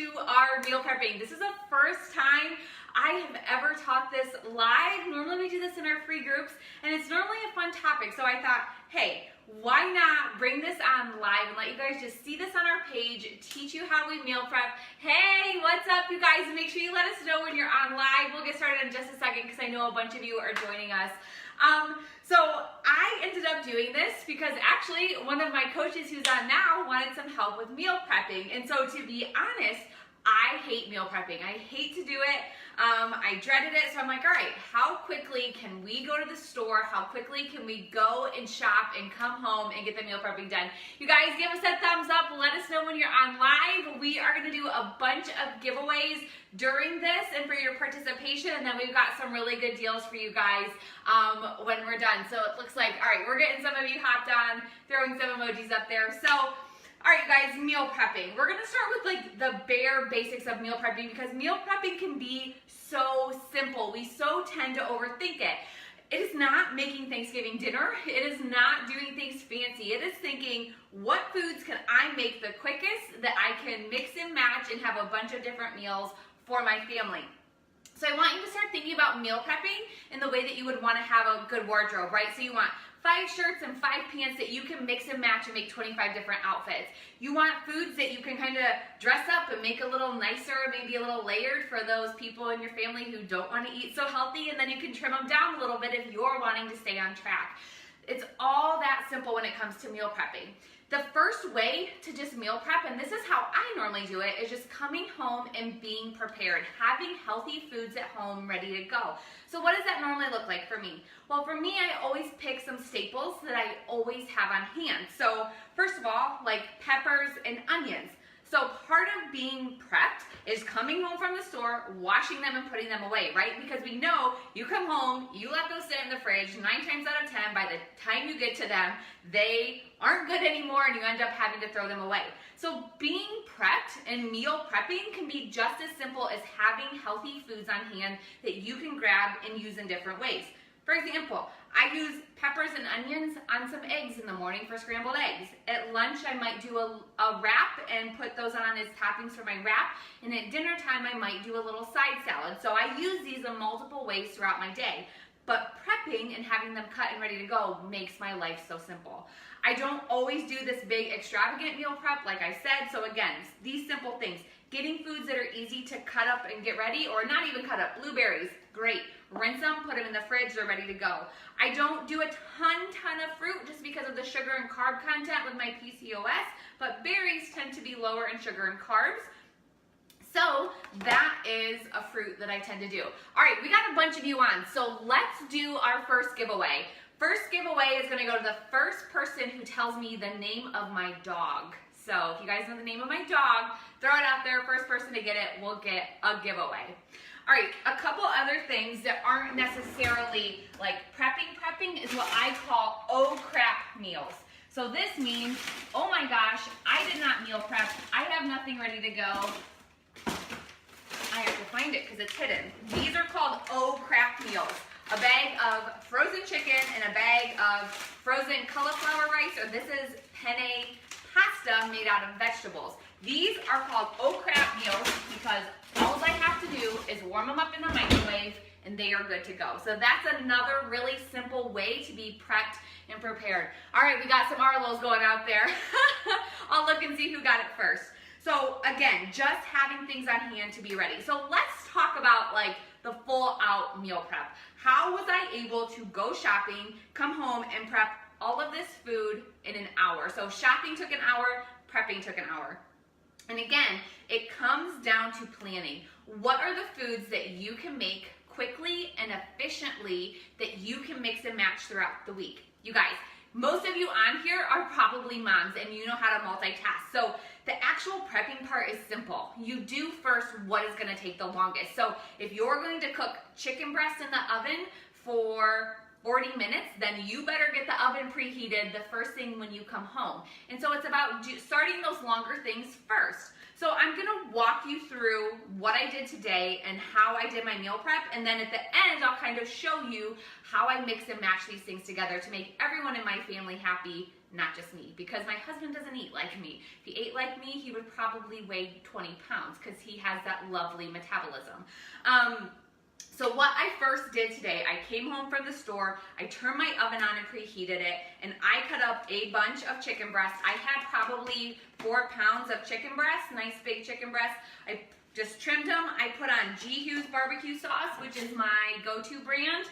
to our meal prepping. This is the first time I have ever taught this live. Normally we do this in our free groups, and it's normally a fun topic. So I thought, hey, why not bring this on live and let you guys just see this on our page, teach you how we meal prep. Hey, what's up, you guys? Make sure you let us know when you're on live. We'll get started in just a second because I know a bunch of you are joining us. So I ended up doing this because actually one of my coaches who's on now wanted some help with meal prepping. And so to be honest, I hate meal prepping. I hate to do it. I dreaded it. So I'm like, all right, how quickly can we go to the store? How quickly can we go and shop and come home and get the meal prepping done? You guys give us that thumbs up. Let us know when you're on live. We are going to do a bunch of giveaways during this and for your participation. And then we've got some really good deals for you guys when we're done. So it looks like, all right, we're getting some of you hopped on, throwing some emojis up there. So all right, guys, meal prepping. We're gonna start with like the bare basics of meal prepping because meal prepping can be so simple. We so tend to overthink it. It is not making Thanksgiving dinner. It is not doing things fancy. It is thinking, what foods can I make the quickest that I can mix and match and have a bunch of different meals for my family? So I want you to start thinking about meal prepping in the way that you would want to have a good wardrobe, right? So you want 5 shirts and 5 pants that you can mix and match and make 25 different outfits. You want foods that you can kind of dress up and make a little nicer, maybe a little layered for those people in your family who don't want to eat so healthy, and then you can trim them down a little bit if you're wanting to stay on track. It's all that simple when it comes to meal prepping. The first way to just meal prep, and this is how I normally do it, is just coming home and being prepared, having healthy foods at home ready to go. So what does that normally look like for me? Well, for me, I always pick some staples that I always have on hand. So first of all, like peppers and onions. So part of being prepped is coming home from the store, washing them and putting them away, right? Because we know you come home, you let those sit in the fridge, 9 times out of 10, by the time you get to them, they aren't good anymore and you end up having to throw them away. So being prepped and meal prepping can be just as simple as having healthy foods on hand that you can grab and use in different ways. For example, I use peppers and onions on some eggs in the morning for scrambled eggs. At lunch, I might do a wrap and put those on as toppings for my wrap. And at dinner time, I might do a little side salad. So I use these in multiple ways throughout my day. But prepping and having them cut and ready to go makes my life so simple. I don't always do this big extravagant meal prep, like I said. So again, these simple things. Getting foods that are easy to cut up and get ready, or not even cut up. Blueberries, great. Rinse them, put them in the fridge, they're ready to go. I don't do a ton of fruit just because of the sugar and carb content with my PCOS, but berries tend to be lower in sugar and carbs. So that is a fruit that I tend to do. All right, we got a bunch of you on, so let's do our first giveaway. First giveaway is gonna go to the first person who tells me the name of my dog. So if you guys know the name of my dog, throw it out there. First person to get it will get a giveaway. All right, a couple other things that aren't necessarily like prepping is what I call oh crap meals. So this means, oh my gosh, I did not meal prep. I have nothing ready to go. I have to find it because it's hidden. These are called oh crap meals. A bag of frozen chicken and a bag of frozen cauliflower rice, or this is penne pasta made out of vegetables. These are called oh crap meals because all I have to do is warm them up in the microwave and they are good to go. So that's another really simple way to be prepped and prepared. All right, we got some Arlos going out there. I'll look and see who got it first. So again, just having things on hand to be ready. So let's talk about like the full out meal prep. How was I able to go shopping, come home and prep all of this food in an hour? So shopping took an hour, prepping took an hour. And again, it comes down to planning. What are the foods that you can make quickly and efficiently that you can mix and match throughout the week? You guys, most of you on here are probably moms and you know how to multitask. So the actual prepping part is simple. You do first what is gonna take the longest. So if you're going to cook chicken breast in the oven for 40 minutes, then you better get the oven preheated the first thing when you come home. And so it's about starting those longer things first. So I'm gonna walk you through what I did today and how I did my meal prep, and then at the end I'll kind of show you how I mix and match these things together to make everyone in my family happy not just me, because my husband doesn't eat like me. If he ate like me, he would probably weigh 20 pounds because he has that lovely metabolism. So what I first did today, I came home from the store, I turned my oven on and preheated it, and I cut up a bunch of chicken breast. I had probably 4 pounds of chicken breast, nice big chicken breast. I just trimmed them. I put on G. Hughes barbecue sauce, which is my go-to brand.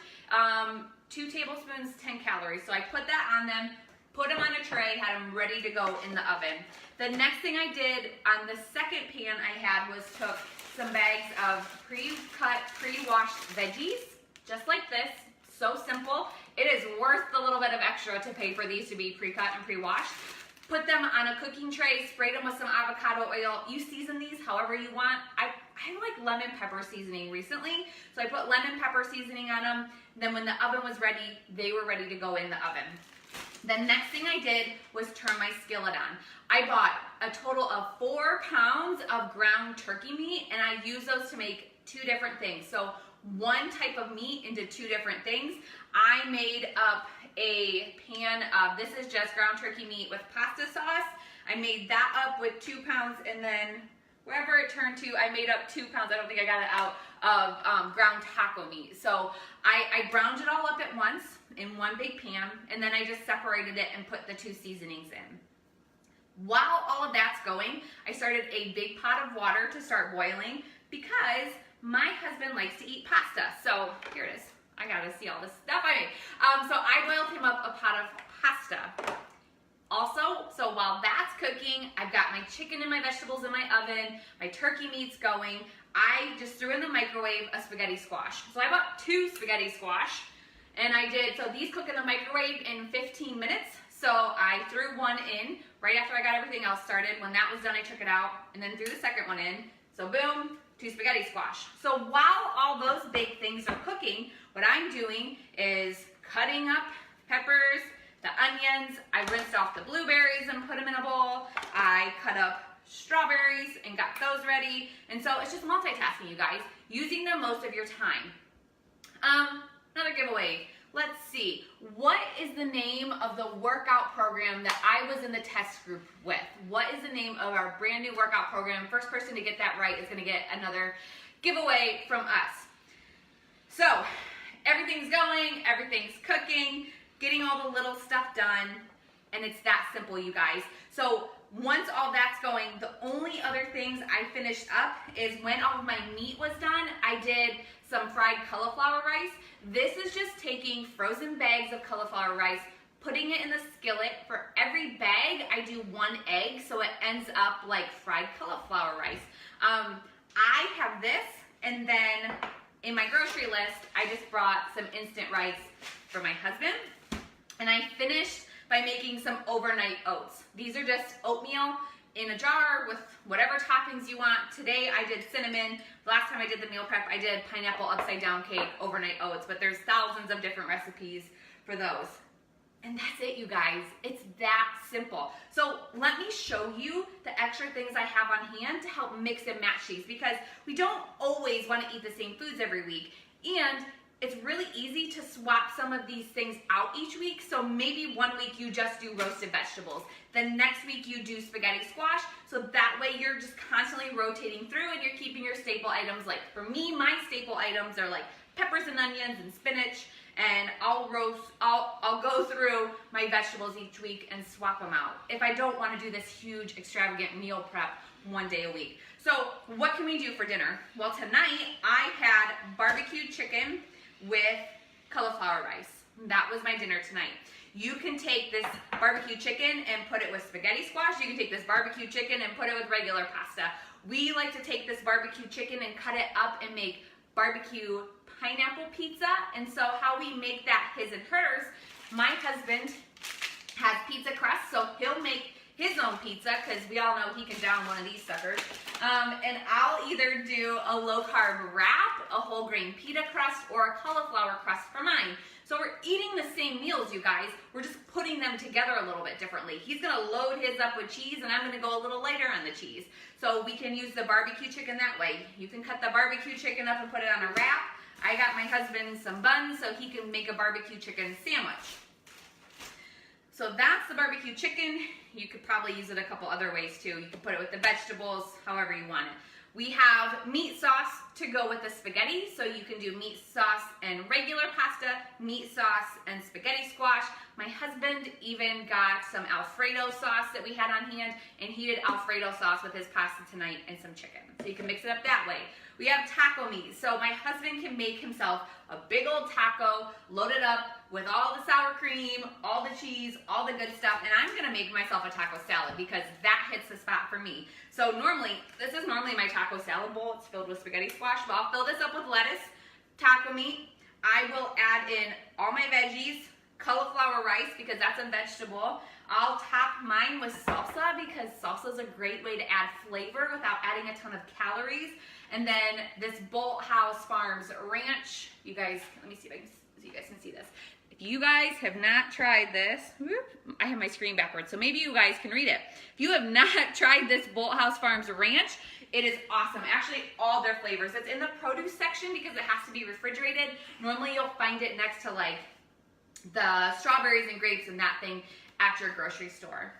2 tablespoons, 10 calories. So I put that on them, put them on a tray, had them ready to go in the oven. The next thing I did on the second pan I had was took some bags of pre-cut, pre-washed veggies, just like this. So simple. It is worth the little bit of extra to pay for these to be pre-cut and pre-washed. Put them on a cooking tray, sprayed them with some avocado oil. You season these however you want. I like lemon pepper seasoning recently, so I put lemon pepper seasoning on them. Then when the oven was ready, they were ready to go in the oven. The next thing I did was turn my skillet on. I bought a total of 4 pounds of ground turkey meat, and I use those to make 2 different things. So one type of meat into 2 different things. I made up a pan of, this is just ground turkey meat with pasta sauce. I made that up with 2 pounds, and then wherever it turned to, I made up 2 pounds, I don't think I got it out, of ground taco meat. So I browned it all up at once in one big pan, and then I just separated it and put the 2 seasonings in. While all of that's going, I started a big pot of water to start boiling because my husband likes to eat pasta. So here it is. I gotta see all this stuff I made. So I boiled him up a pot of pasta. Also, so while that's cooking, I've got my chicken and my vegetables in my oven, my turkey meat's going. I just threw in the microwave a spaghetti squash. So I bought 2 spaghetti squash, and so these cook in the microwave in 15 minutes. So I threw one in right after I got everything else started. When that was done, I took it out and then threw the second one in. So boom, 2 spaghetti squash. So while all those big things are cooking, what I'm doing is cutting up peppers, the onions. I rinsed off the blueberries and put them in a bowl. I cut up strawberries and got those ready. And so it's just multitasking, you guys, using the most of your time. Another giveaway. Let's see. What is the name of the workout program that I was in the test group with? What is the name of our brand new workout program? First person to get that right is going to get another giveaway from us. So everything's going, everything's cooking, getting all the little stuff done, and it's that simple, you guys. So once all that's going, the only other things I finished up is when all of my meat was done, I did some fried cauliflower rice. This is just taking frozen bags of cauliflower rice, putting it in the skillet. For every bag, I do 1 egg, so it ends up like fried cauliflower rice. I have this, and then in my grocery list, I just brought some instant rice for my husband, and I finished by making some overnight oats. These are just oatmeal in a jar with whatever toppings you want. Today I did cinnamon. Last time I did the meal prep, I did pineapple upside down cake, overnight oats, but there's thousands of different recipes for those. And that's it, you guys. It's that simple. So let me show you the extra things I have on hand to help mix and match these, because we don't always want to eat the same foods every week. And it's really easy to swap some of these things out each week. So maybe one week you just do roasted vegetables. Then next week you do spaghetti squash. So that way you're just constantly rotating through and you're keeping your staple items. Like for me, my staple items are like peppers and onions and spinach. And I'll go through my vegetables each week and swap them out if I don't want to do this huge extravagant meal prep one day a week. So what can we do for dinner? Well, tonight I had barbecue chicken with cauliflower rice. That was my dinner tonight. You can take this barbecue chicken and put it with spaghetti squash. You can take this barbecue chicken and put it with regular pasta. We like to take this barbecue chicken and cut it up and make barbecue pineapple pizza. And so how we make that his and hers, my husband has pizza crust, so he'll make his own pizza because we all know he can down one of these suckers. And I'll either do a low carb wrap, a whole grain pita crust, or a cauliflower crust for mine. So we're eating the same meals, you guys. We're just putting them together a little bit differently. He's gonna load his up with cheese, and I'm gonna go a little lighter on the cheese. So we can use the barbecue chicken that way. You can cut the barbecue chicken up and put it on a wrap. I got my husband some buns so he can make a barbecue chicken sandwich. So that's the barbecue chicken. You could probably use it a couple other ways too. You can put it with the vegetables, however you want it. We have meat sauce to go with the spaghetti. So you can do meat sauce and regular pasta, meat sauce and spaghetti squash. My husband even got some Alfredo sauce that we had on hand, and he did Alfredo sauce with his pasta tonight and some chicken. So you can mix it up that way. We have taco meat. So my husband can make himself a big old taco, loaded up with all the sour cream, all the cheese, all the good stuff. And I'm gonna make myself a taco salad because that hits the spot for me. So this is normally my taco salad bowl. It's filled with spaghetti squash, but I'll fill this up with lettuce, taco meat. I will add in all my veggies, cauliflower rice because that's a vegetable. I'll top mine with salsa because salsa is a great way to add flavor without adding a ton of calories. And then this Bolthouse Farms Ranch, you guys, let me see if you guys can see this. If you guys have not tried this, I have my screen backwards, so maybe you guys can read it. If you have not tried this Bolthouse Farms Ranch, it is awesome. Actually, all their flavors. It's in the produce section because it has to be refrigerated. Normally you'll find it next to like the strawberries and grapes and that thing at your grocery store.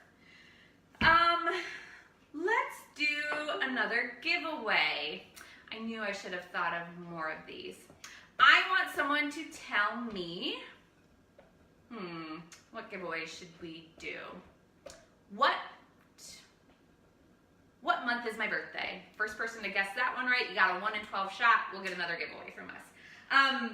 Let's do another giveaway. I knew I should have thought of more of these. I want someone to tell me, what giveaway should we do? What month is my birthday? First person to guess that one right, you got a 1 in 12 shot. We'll get another giveaway from us.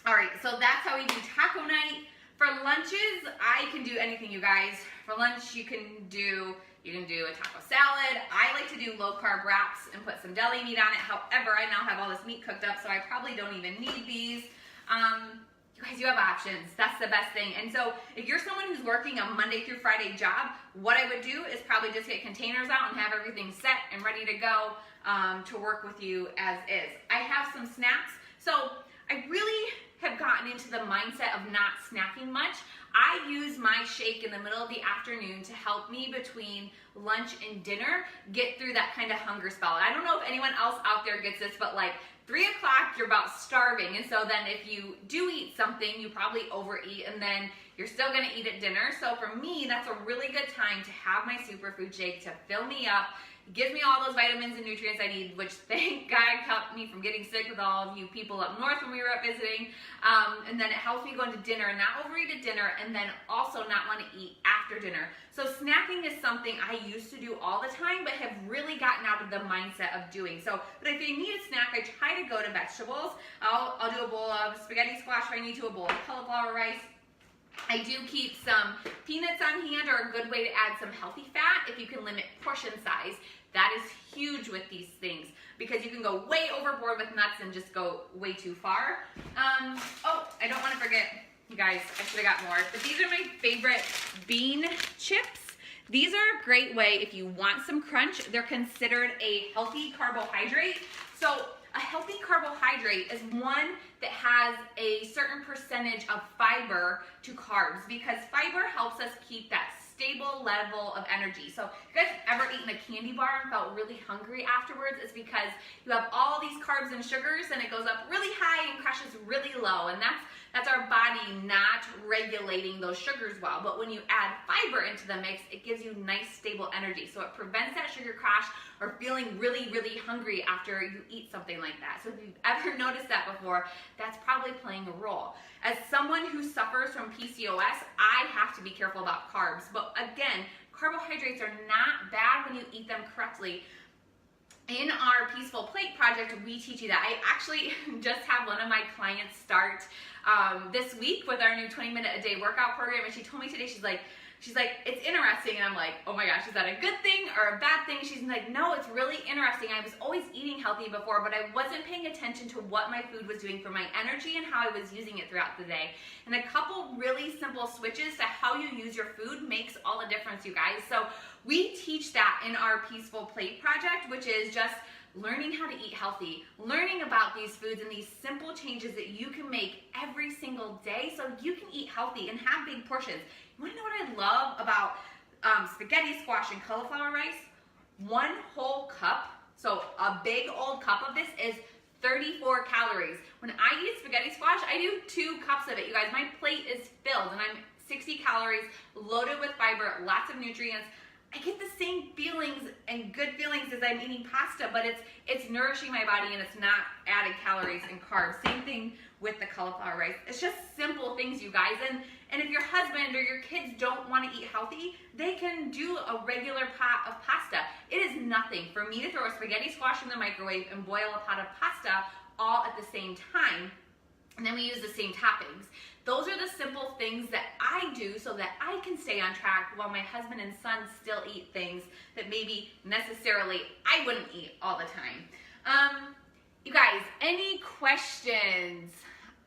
All right, so that's how we do taco night. For lunches, I can do anything, you guys. For lunch, you can do a taco salad. I like to do low-carb wraps and put some deli meat on it. However, I now have all this meat cooked up, so I probably don't even need these. You guys, you have options. That's the best thing. And so if you're someone who's working a Monday through Friday job, what I would do is probably just get containers out and have everything set and ready to go to work with you as is. I have some snacks. So I really have gotten into the mindset of not snacking much. I use my shake in the middle of the afternoon to help me between lunch and dinner get through that kind of hunger spell. I don't know if anyone else out there gets this, but like 3 o'clock, you're about starving. And so then if you do eat something, you probably overeat and then you're still gonna eat at dinner. So for me, that's a really good time to have my superfood shake to fill me up. Gives me all those vitamins and nutrients I need, which thank God kept me from getting sick with all of you people up north when we were up visiting. And then it helps me go into dinner and not overeat at dinner, and then also not want to eat after dinner. So snacking is something I used to do all the time, but have really gotten out of the mindset of doing. So, but if I need a snack, I try to go to vegetables. I'll do a bowl of spaghetti squash if I need to, a bowl of cauliflower rice. I do keep some peanuts on hand, or a good way to add some healthy fat if you can limit portion size. That is huge with these things because you can go way overboard with nuts and just go way too far. Oh, I don't want to forget, you guys, I should have got more, but these are my favorite bean chips. These are a great way if you want some crunch. They're considered a healthy carbohydrate. So a healthy carbohydrate is one that has a certain percentage of fiber to carbs because fiber helps us keep that stable level of energy. So if you guys have ever eaten a candy bar and felt really hungry afterwards, it's because you have all these carbs and sugars and it goes up really high and crashes really low, and that's our body not regulating those sugars well. But when you add fiber into the mix, it gives you nice stable energy. So it prevents that sugar crash or feeling really, really hungry after you eat something like that. So if you've ever noticed that before, that's probably playing a role. As someone who suffers from PCOS, I have to be careful about carbs. But again, carbohydrates are not bad when you eat them correctly. In our Peaceful Plate project, we teach you that. I actually just had one of my clients start this week with our new 20-minute-a-day workout program, and she told me today, she's like, it's interesting, and I'm like, oh my gosh, is that a good thing or a bad thing? She's like, no, it's really interesting. I was always eating healthy before, but I wasn't paying attention to what my food was doing for my energy and how I was using it throughout the day. And a couple really simple switches to how you use your food makes all the difference, you guys. So we teach that in our Peaceful Plate project, which is just learning how to eat healthy, learning about these foods and these simple changes that you can make every single day so you can eat healthy and have big portions. You want to know what I love about spaghetti squash and cauliflower rice? 1 whole cup, so a big old cup of this is 34 calories. When I eat spaghetti squash, I do 2 cups of it. You guys, my plate is filled and I'm 60 calories, loaded with fiber, lots of nutrients. I get the same feelings and good feelings as I'm eating pasta, but it's nourishing my body and it's not added calories and carbs. Same thing with the cauliflower rice. It's just simple things, you guys. And if your husband or your kids don't want to eat healthy, they can do a regular pot of pasta. It is nothing for me to throw a spaghetti squash in the microwave and boil a pot of pasta all at the same time. And then we use the same toppings. Those are the simple things that I do so that I can stay on track while my husband and son still eat things that maybe necessarily I wouldn't eat all the time. You guys, any questions?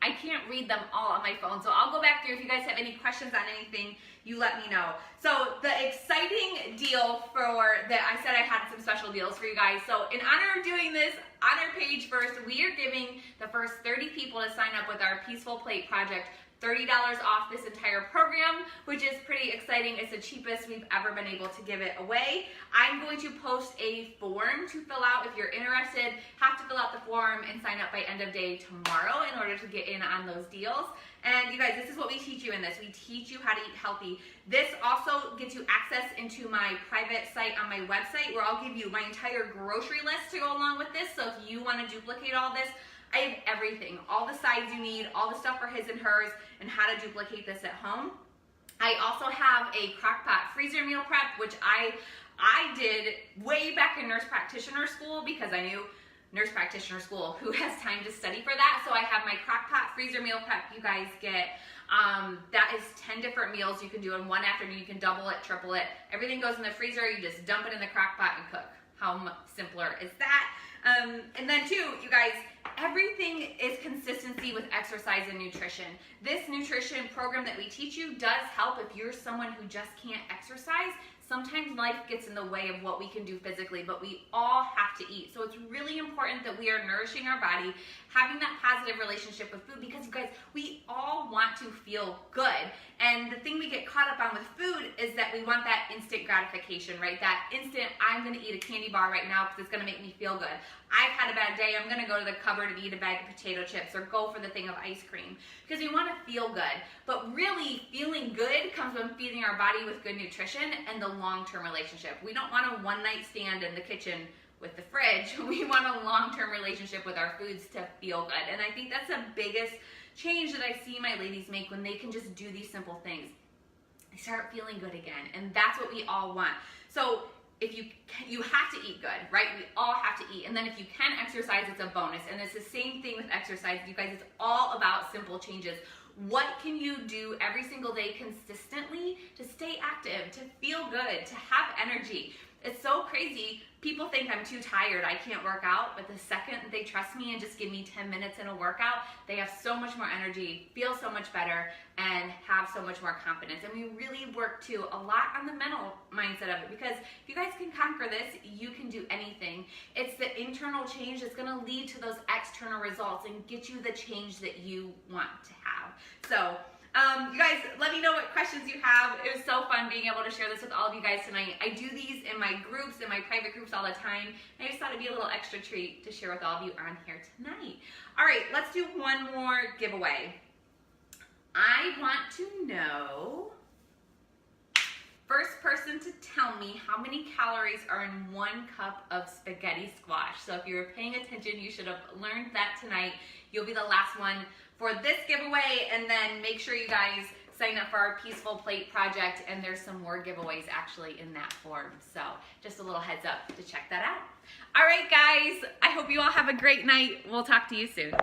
I can't read them all on my phone, so I'll go back through. If you guys have any questions on anything, you let me know. So the exciting deal that I said I had some special deals for you guys. So in honor of doing this, on our page first, we are giving the first 30 people to sign up with our Peaceful Plate Project $30 off this entire program, which is pretty exciting. It's the cheapest we've ever been able to give it away. I'm going to post a form to fill out if you're interested. Have to fill out the form and sign up by end of day tomorrow in order to get in on those deals. And you guys, this is what we teach you in this. We teach you how to eat healthy. This also gets you access into my private site on my website where I'll give you my entire grocery list to go along with this. So if you want to duplicate all this, I have everything, all the sides you need, all the stuff for his and hers, and how to duplicate this at home. I also have a crock-pot freezer meal prep, which I did way back in nurse practitioner school because I knew nurse practitioner school, who has time to study for that. So I have my crock-pot freezer meal prep. You guys get, that is 10 different meals you can do in one afternoon. You can double it, triple it. Everything goes in the freezer. You just dump it in the crock-pot and cook. How much simpler is that? And then too, you guys, everything is consistency with exercise and nutrition. This nutrition program that we teach you does help if you're someone who just can't exercise. Sometimes life gets in the way of what we can do physically, but we all have to eat. So it's really important that we are nourishing our body, having that positive relationship with food, because you guys, we all want to feel good. And the thing we get caught up on with food is that we want that instant gratification, right? That instant, I'm gonna eat a candy bar right now because it's gonna make me feel good. I've had a bad day, I'm gonna go to the cupboard and eat a bag of potato chips or go for the thing of ice cream because we wanna feel good. But really, feeling good comes from feeding our body with good nutrition and the long-term relationship. We don't want a one-night stand in the kitchen with the fridge. We want a long-term relationship with our foods to feel good. And I think that's the biggest change that I see my ladies make when they can just do these simple things. They start feeling good again, and that's what we all want. So if you have to eat good, right? We all have to eat. And then if you can exercise, it's a bonus. And it's the same thing with exercise. You guys, it's all about simple changes. What can you do every single day consistently to stay active, to feel good, to have energy? It's so crazy. People think I'm too tired, I can't work out, but the second they trust me and just give me 10 minutes in a workout, they have so much more energy, feel so much better, and have so much more confidence. And we really work too a lot on the mental mindset of it, because if you guys can conquer this, you can do anything. It's the internal change that's gonna lead to those external results and get you the change that you want to have. So, you guys, let me know what questions you have. It was so fun being able to share this with all of you guys tonight. I do these in my groups, in my private groups all the time. I just thought it'd be a little extra treat to share with all of you on here tonight. All right, let's do one more giveaway. I want to know, first person to tell me how many calories are in 1 cup of spaghetti squash. So if you were paying attention, you should have learned that tonight. You'll be the last one for this giveaway, and then make sure you guys sign up for our Peaceful Plate Project, and there's some more giveaways actually in that form. So just a little heads up to check that out. All right, guys, I hope you all have a great night. We'll talk to you soon.